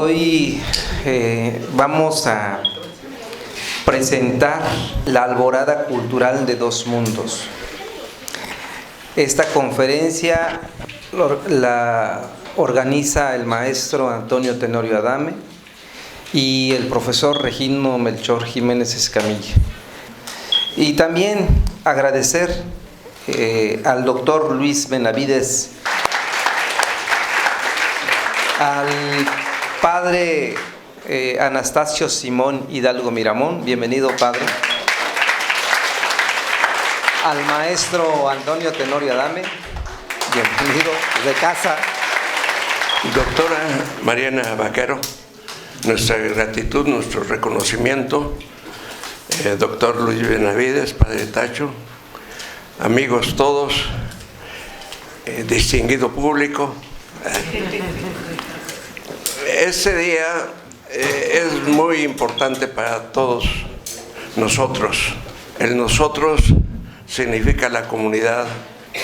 Hoy vamos a presentar la Alborada Cultural de Dos Mundos. Esta conferencia la organiza el maestro Antonio Tenorio Adame y el profesor Regino Melchor Jiménez Escamilla. Y también agradecer al doctor Luis Benavides, al padre Anastasio Simón Hidalgo Miramón, bienvenido padre, al maestro Antonio Tenorio Adame, bienvenido de casa. Doctora Mariana Vaquero, nuestra gratitud, nuestro reconocimiento. Doctor Luis Benavides, padre Tacho, amigos todos, distinguido público. Este día es muy importante para todos nosotros. El nosotros significa la comunidad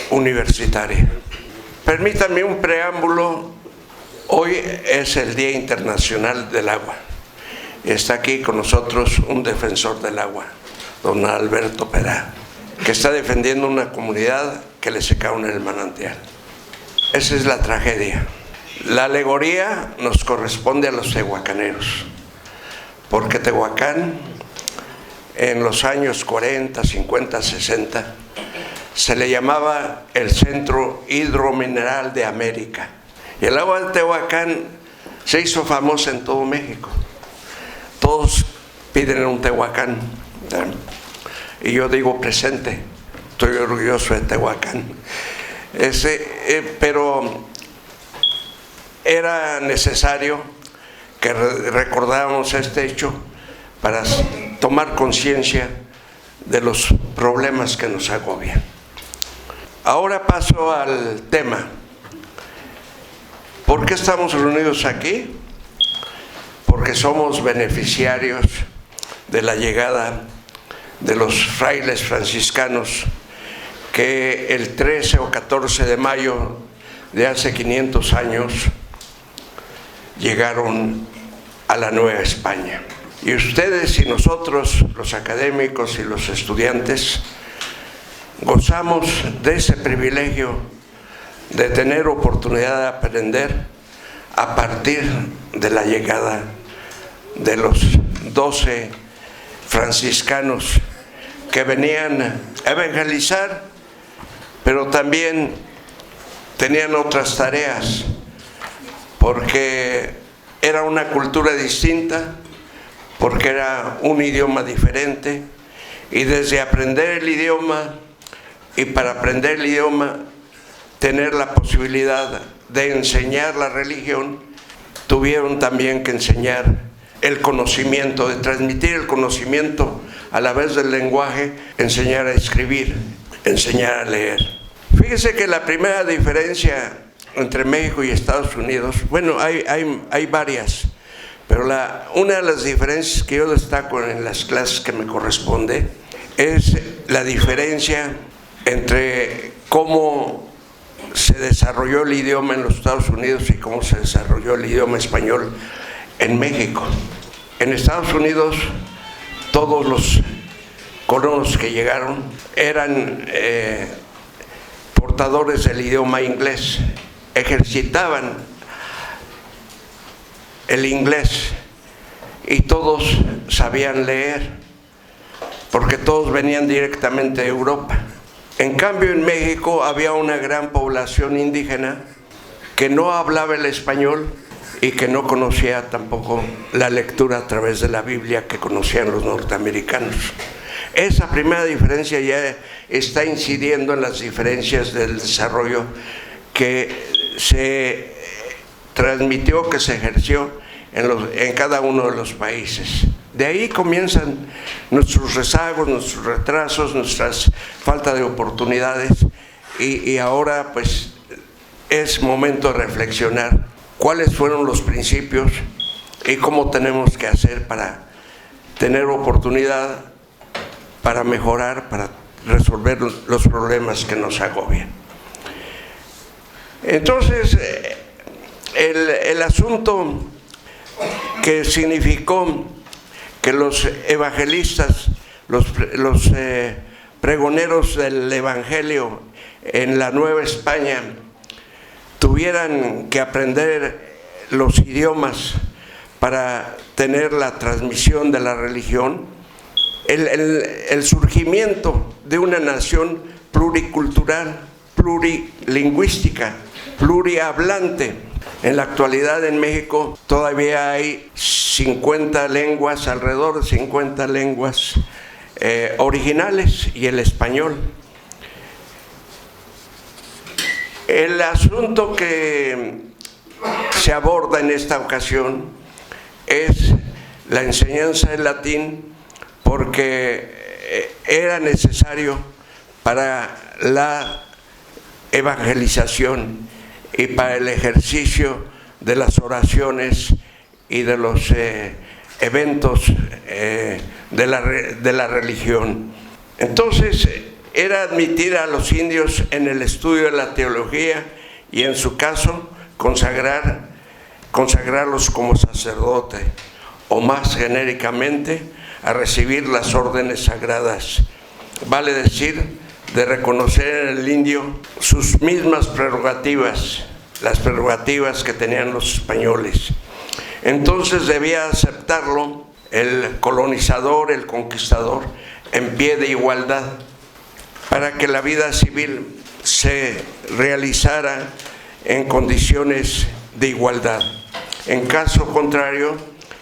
universitaria. Permítanme un preámbulo. Hoy es el Día Internacional del Agua. Está aquí con nosotros un defensor del agua, don Alberto Perá, que está defendiendo una comunidad que le secaron el manantial. Esa es la tragedia. La alegoría nos corresponde a los tehuacaneros, porque Tehuacán en los años 40, 50, 60 se le llamaba el centro hidromineral de América. Y el agua de Tehuacán se hizo famosa en todo México. Todos piden un Tehuacán. Y yo digo presente, estoy orgulloso de Tehuacán. Pero era necesario que recordáramos este hecho para tomar conciencia de los problemas que nos agobian. Ahora paso al tema. ¿Por qué estamos reunidos aquí? Porque somos beneficiarios de la llegada de los frailes franciscanos que el 13 o 14 de mayo de hace 500 años llegaron a la Nueva España. Y ustedes y nosotros, los académicos y los estudiantes, gozamos de ese privilegio de tener oportunidad de aprender a partir de la llegada de los 12 franciscanos que venían a evangelizar, pero también tenían otras tareas, porque era una cultura distinta, porque era un idioma diferente, y desde aprender el idioma, y para aprender el idioma, tener la posibilidad de enseñar la religión, tuvieron también que enseñar el conocimiento, de transmitir el conocimiento a la vez del lenguaje, enseñar a escribir, enseñar a leer. Fíjese que la primera diferencia entre México y Estados Unidos, bueno, hay varias, pero una de las diferencias que yo destaco en las clases que me corresponde es la diferencia entre cómo se desarrolló el idioma en los Estados Unidos y cómo se desarrolló el idioma español en México. En Estados Unidos, todos los colonos que llegaron eran portadores del idioma inglés, ejercitaban el inglés y todos sabían leer, porque todos venían directamente de Europa. En cambio, en México había una gran población indígena que no hablaba el español y que no conocía tampoco la lectura a través de la Biblia que conocían los norteamericanos. Esa primera diferencia ya está incidiendo en las diferencias del desarrollo que se transmitió, que se ejerció en cada uno de los países. De ahí comienzan nuestros rezagos, nuestros retrasos, nuestras falta de oportunidades, y ahora pues es momento de reflexionar cuáles fueron los principios y cómo tenemos que hacer para tener oportunidad, para mejorar, para resolver los problemas que nos agobian. Entonces, el asunto que significó que los evangelistas, los pregoneros del Evangelio en la Nueva España tuvieran que aprender los idiomas para tener la transmisión de la religión, el surgimiento de una nación pluricultural, plurilingüística, plurihablante. En la actualidad en México todavía hay 50 lenguas, alrededor de 50 lenguas originales y el español. El asunto que se aborda en esta ocasión es la enseñanza del latín, porque era necesario para la evangelización y para el ejercicio de las oraciones y de los eventos de la religión. Entonces, era admitir a los indios en el estudio de la teología y, en su caso, consagrarlos como sacerdote, o más genéricamente, a recibir las órdenes sagradas. Vale decir, de reconocer en el indio sus mismas prerrogativas, las prerrogativas que tenían los españoles. Entonces debía aceptarlo el colonizador, el conquistador, en pie de igualdad, para que la vida civil se realizara en condiciones de igualdad. En caso contrario,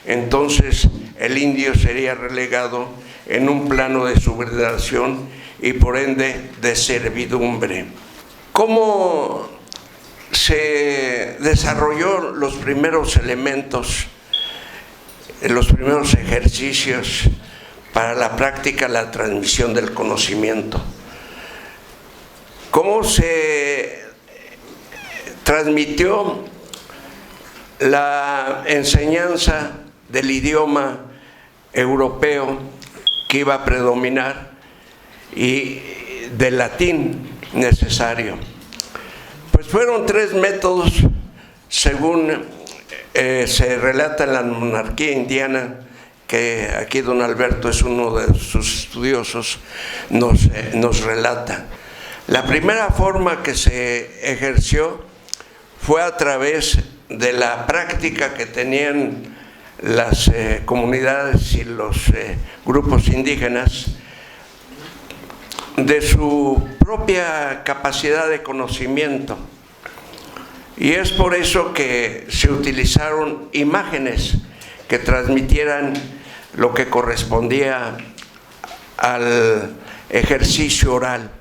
entonces el indio sería relegado en un plano de subordinación y por ende de servidumbre. ¿Cómo se desarrolló los primeros elementos, los primeros ejercicios para la práctica, la transmisión del conocimiento? ¿Cómo se transmitió la enseñanza del idioma europeo que iba a predominar y del latín necesario? Pues fueron 3 métodos, según se relata en la monarquía indiana, que aquí don Alberto es uno de sus estudiosos, nos relata. La primera forma que se ejerció fue a través de la práctica que tenían las comunidades y los grupos indígenas de su propia capacidad de conocimiento. Y es por eso que se utilizaron imágenes que transmitieran lo que correspondía al ejercicio oral,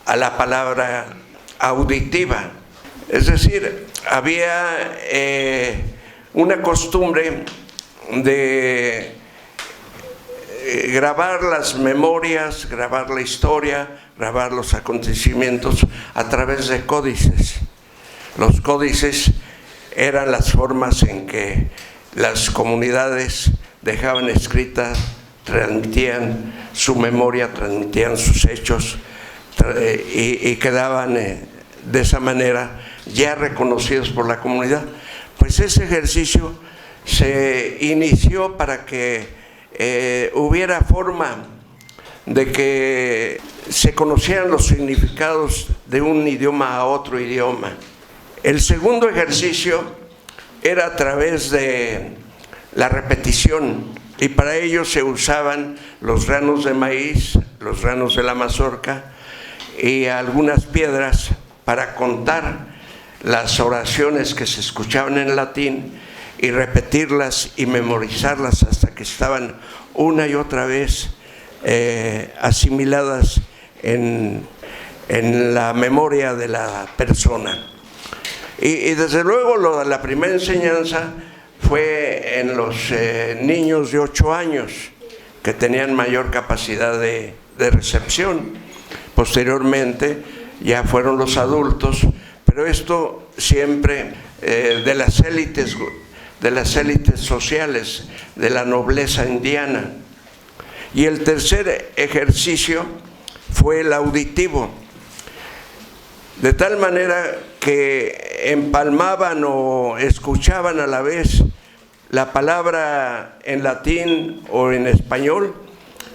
a la palabra auditiva. Es decir, había una costumbre de grabar las memorias, grabar la historia, grabar los acontecimientos a través de códices. Los códices eran las formas en que las comunidades dejaban escrita, transmitían su memoria, transmitían sus hechos y quedaban de esa manera ya reconocidos por la comunidad. Pues ese ejercicio se inició para que hubiera forma de que se conocieran los significados de un idioma a otro idioma. El segundo ejercicio era a través de la repetición, y para ello se usaban los granos de maíz, los granos de la mazorca y algunas piedras para contar las oraciones que se escuchaban en latín y repetirlas y memorizarlas hasta que estaban una y otra vez asimiladas en la memoria de la persona. Y desde luego la primera enseñanza fue en los niños de 8 años, que tenían mayor capacidad de recepción. Posteriormente ya fueron los adultos, pero esto siempre de las élites sociales, de la nobleza indiana. Y el tercer ejercicio fue el auditivo, de tal manera que empalmaban o escuchaban a la vez la palabra en latín o en español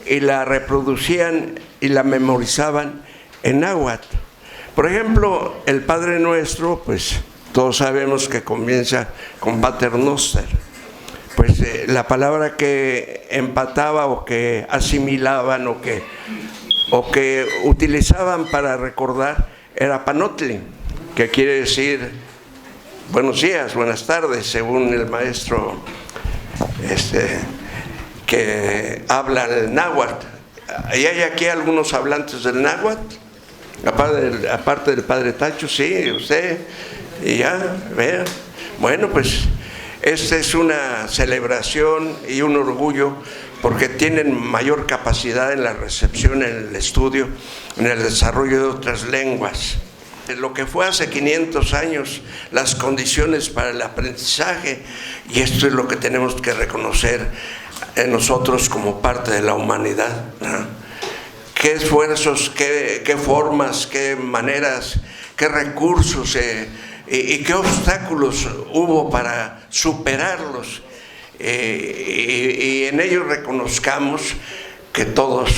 y la reproducían y la memorizaban en náhuatl. Por ejemplo, el Padre Nuestro, pues todos sabemos que comienza con Pater Noster. Pues la palabra que empataba o que asimilaban o que utilizaban para recordar era Panotli, que quiere decir buenos días, buenas tardes, según el maestro que habla el náhuatl. ¿Y hay aquí algunos hablantes del náhuatl? Aparte del Padre Tacho, sí, usted, y ya, vean. Bueno, pues esta es una celebración y un orgullo porque tienen mayor capacidad en la recepción, en el estudio, en el desarrollo de otras lenguas. Lo que fue hace 500 años, las condiciones para el aprendizaje, y esto es lo que tenemos que reconocer en nosotros como parte de la humanidad, ¿no? Qué esfuerzos, qué formas, qué maneras, qué recursos y qué obstáculos hubo para superarlos. Y en ello reconozcamos que todos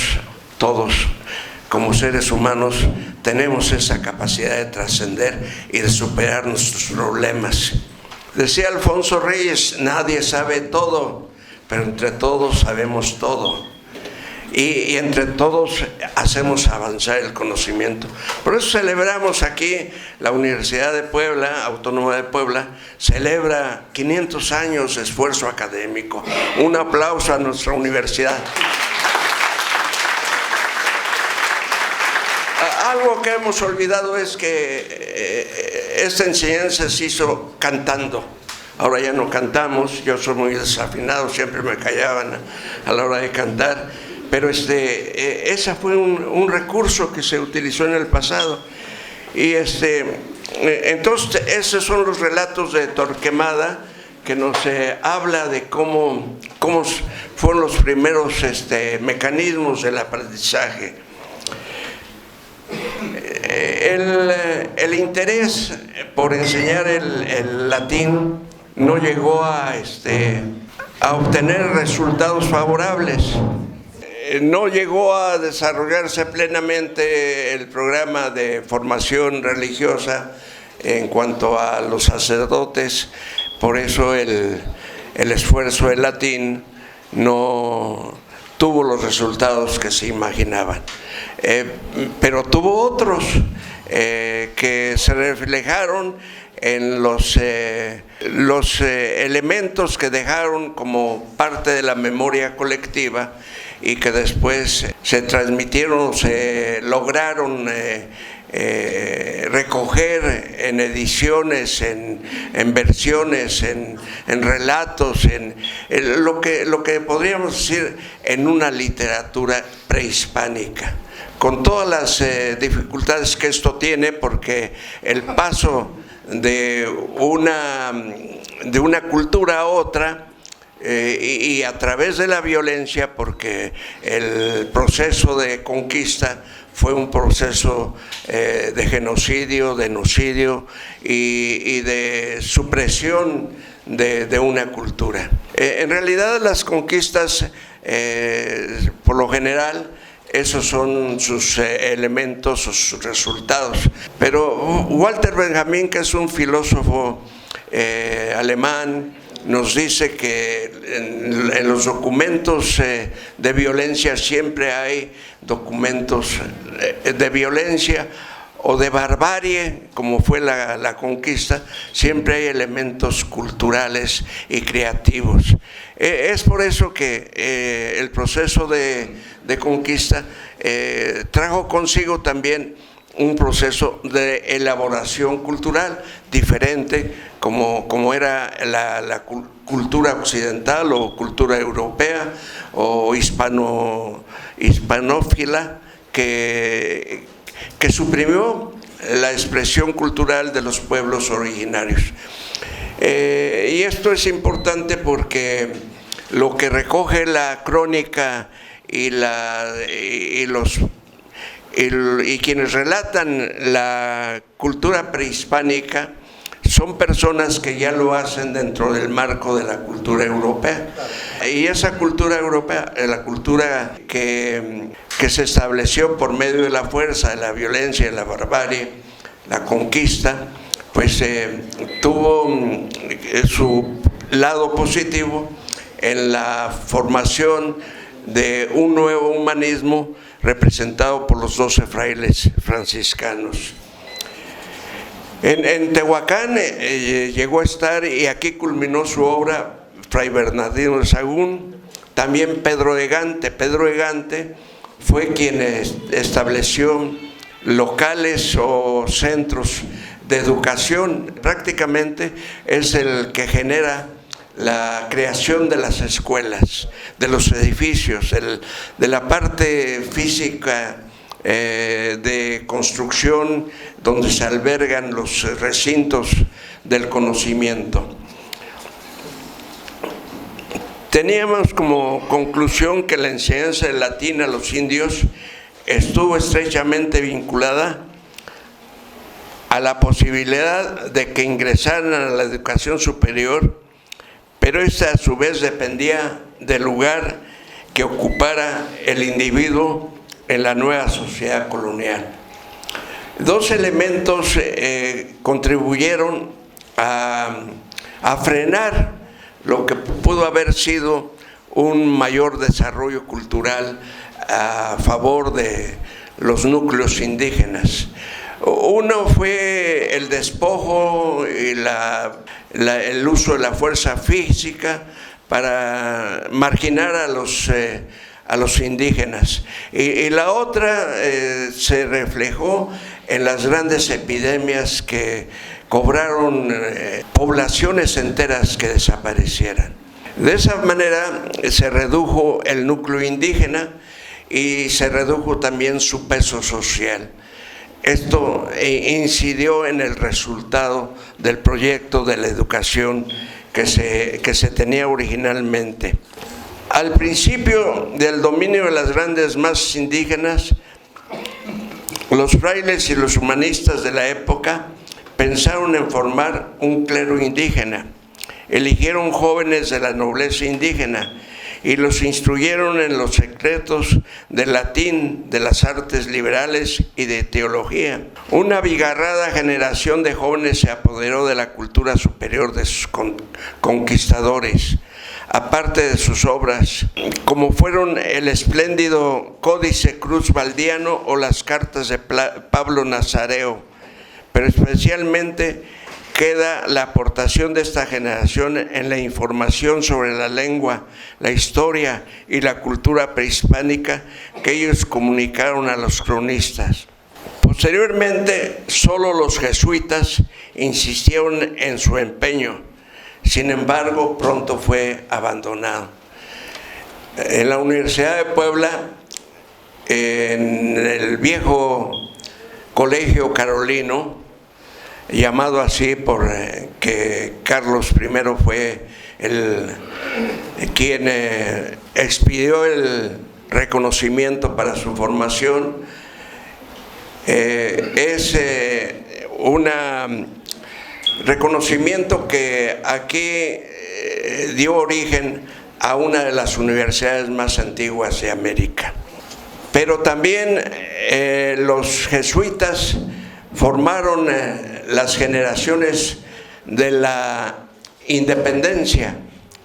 como seres humanos tenemos esa capacidad de trascender y de superar nuestros problemas. Decía Alfonso Reyes, nadie sabe todo, pero entre todos sabemos todo. Y entre todos hacemos avanzar el conocimiento. Por eso celebramos aquí, la Universidad de Puebla, Autónoma de Puebla, celebra 500 años de esfuerzo académico. Un aplauso a nuestra universidad. Algo que hemos olvidado es que esta enseñanza se hizo cantando. Ahora ya no cantamos, yo soy muy desafinado, siempre me callaban a la hora de cantar. Pero ese fue un recurso que se utilizó en el pasado. Y entonces esos son los relatos de Torquemada, que nos habla de cómo fueron los primeros mecanismos del aprendizaje. El interés por enseñar el latín no llegó a obtener resultados favorables. No llegó a desarrollarse plenamente el programa de formación religiosa en cuanto a los sacerdotes, por eso el esfuerzo del latín no tuvo los resultados que se imaginaban. Pero tuvo otros que se reflejaron en los elementos que dejaron como parte de la memoria colectiva y que después se transmitieron, se lograron recoger en ediciones, en versiones, en relatos, en lo que podríamos decir en una literatura prehispánica, con todas las dificultades que esto tiene, porque el paso de una cultura a otra y a través de la violencia, porque el proceso de conquista fue un proceso de genocidio, de genocidio y de supresión de una cultura. En realidad las conquistas, por lo general, esos son sus elementos, sus resultados. Pero Walter Benjamin, que es un filósofo alemán, nos dice que en los documentos de violencia siempre hay documentos de violencia o de barbarie, como fue la conquista, siempre hay elementos culturales y creativos. Es por eso que el proceso de conquista trajo consigo también un proceso de elaboración cultural diferente, como era la cultura occidental o cultura europea o hispanófila, que suprimió la expresión cultural de los pueblos originarios. Y esto es importante porque lo que recoge la crónica y quienes relatan la cultura prehispánica son personas que ya lo hacen dentro del marco de la cultura europea. Y esa cultura europea, la cultura que se estableció por medio de la fuerza, de la violencia, de la barbarie, la conquista, pues tuvo su lado positivo en la formación de un nuevo humanismo representado por los 12 frailes franciscanos. En Tehuacán llegó a estar, y aquí culminó su obra, Fray Bernardino de Sahagún, también Pedro de Gante. Pedro de Gante fue quien estableció locales o centros de educación. Prácticamente es el que genera la creación de las escuelas, de los edificios, de la parte física de construcción donde se albergan los recintos del conocimiento. Teníamos como conclusión que la enseñanza del latín a los indios estuvo estrechamente vinculada a la posibilidad de que ingresaran a la educación superior, pero esta a su vez dependía del lugar que ocupara el individuo en la nueva sociedad colonial. Dos elementos contribuyeron a frenar lo que pudo haber sido un mayor desarrollo cultural a favor de los núcleos indígenas. Uno fue el despojo y el uso de la fuerza física para marginar a los indígenas. Y la otra se reflejó en las grandes epidemias que cobraron poblaciones enteras que desaparecieran. De esa manera se redujo el núcleo indígena y se redujo también su peso social. Esto incidió en el resultado del proyecto de la educación que se tenía originalmente. Al principio del dominio de las grandes masas indígenas, los frailes y los humanistas de la época pensaron en formar un clero indígena. Eligieron jóvenes de la nobleza indígena y los instruyeron en los secretos del latín, de las artes liberales y de teología. Una abigarrada generación de jóvenes se apoderó de la cultura superior de sus conquistadores, aparte de sus obras, como fueron el espléndido Códice Cruzvaldiano o las cartas de Pablo Nazareo, pero especialmente queda la aportación de esta generación en la información sobre la lengua, la historia y la cultura prehispánica que ellos comunicaron a los cronistas. Posteriormente, solo los jesuitas insistieron en su empeño. Sin embargo, pronto fue abandonado. En la Universidad de Puebla, en el viejo Colegio Carolino, llamado así por que Carlos I fue quien expidió el reconocimiento para su formación, es un reconocimiento que aquí dio origen a una de las universidades más antiguas de América. Pero también los jesuitas formaron las generaciones de la independencia.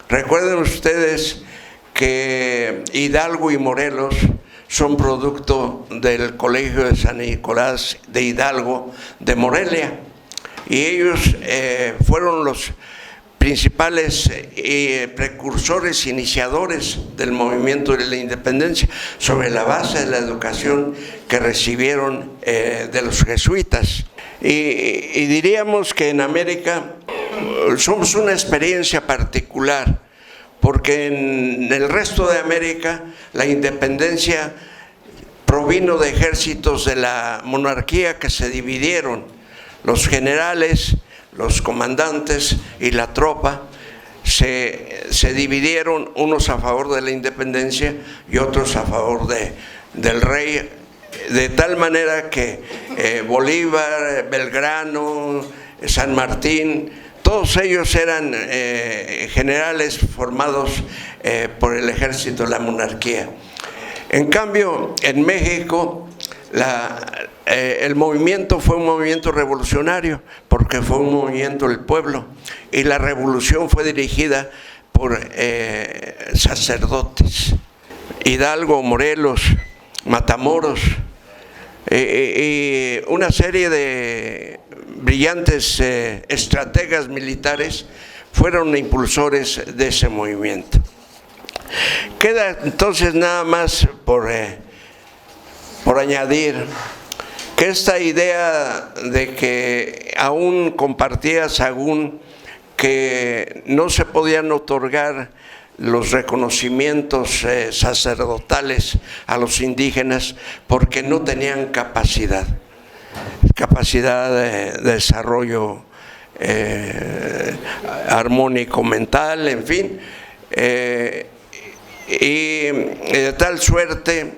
Recuerden ustedes que Hidalgo y Morelos son producto del Colegio de San Nicolás de Hidalgo de Morelia, y ellos fueron los principales precursores, iniciadores del movimiento de la independencia sobre la base de la educación que recibieron de los jesuitas. Y diríamos que en América somos una experiencia particular, porque en el resto de América la independencia provino de ejércitos de la monarquía que se dividieron. Los generales, los comandantes y la tropa se dividieron, unos a favor de la independencia y otros a favor del rey, de tal manera que Bolívar, Belgrano, San Martín, todos ellos eran generales formados por el ejército de la monarquía. En cambio, en México, el movimiento fue un movimiento revolucionario, porque fue un movimiento del pueblo, y la revolución fue dirigida por sacerdotes. Hidalgo, Morelos, Matamoros, y una serie de brillantes estrategas militares fueron impulsores de ese movimiento. Queda entonces nada más por añadir que esta idea de que aún compartía Sahagún que no se podían otorgar los reconocimientos sacerdotales a los indígenas porque no tenían capacidad de desarrollo armónico mental, en fin, y de tal suerte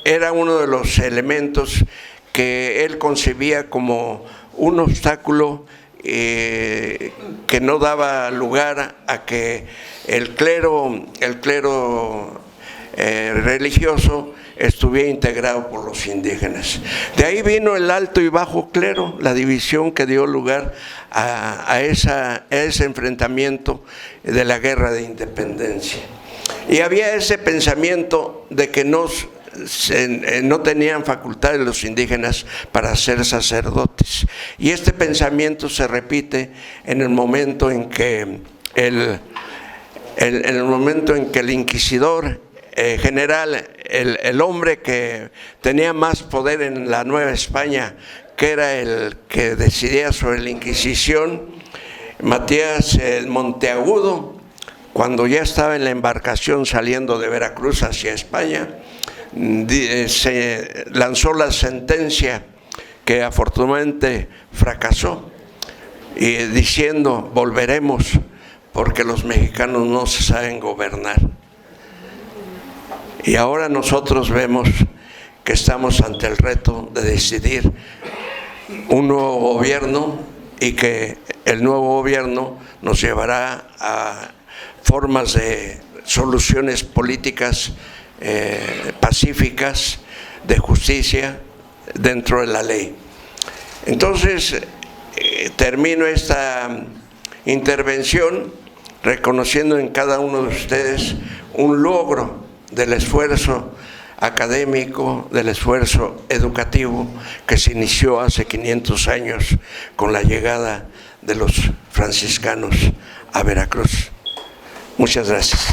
era uno de los elementos que él concebía como un obstáculo que no daba lugar a que el clero religioso estuviera integrado por los indígenas. De ahí vino el alto y bajo clero, la división que dio lugar a ese enfrentamiento de la guerra de independencia. Y había ese pensamiento de que no tenían facultades los indígenas para ser sacerdotes. Y este pensamiento se repite en el momento en que el inquisidor general, el hombre que tenía más poder en la Nueva España, que era el que decidía sobre la Inquisición, Matías Monteagudo, cuando ya estaba en la embarcación saliendo de Veracruz hacia España, se lanzó la sentencia que afortunadamente fracasó, y diciendo: volveremos porque los mexicanos no se saben gobernar. Y ahora nosotros vemos que estamos ante el reto de decidir un nuevo gobierno, y que el nuevo gobierno nos llevará a formas de soluciones políticas pacíficas, de justicia, dentro de la ley. Entonces, termino esta intervención reconociendo en cada uno de ustedes un logro del esfuerzo académico, del esfuerzo educativo que se inició hace 500 años con la llegada de los franciscanos a Veracruz. Muchas gracias.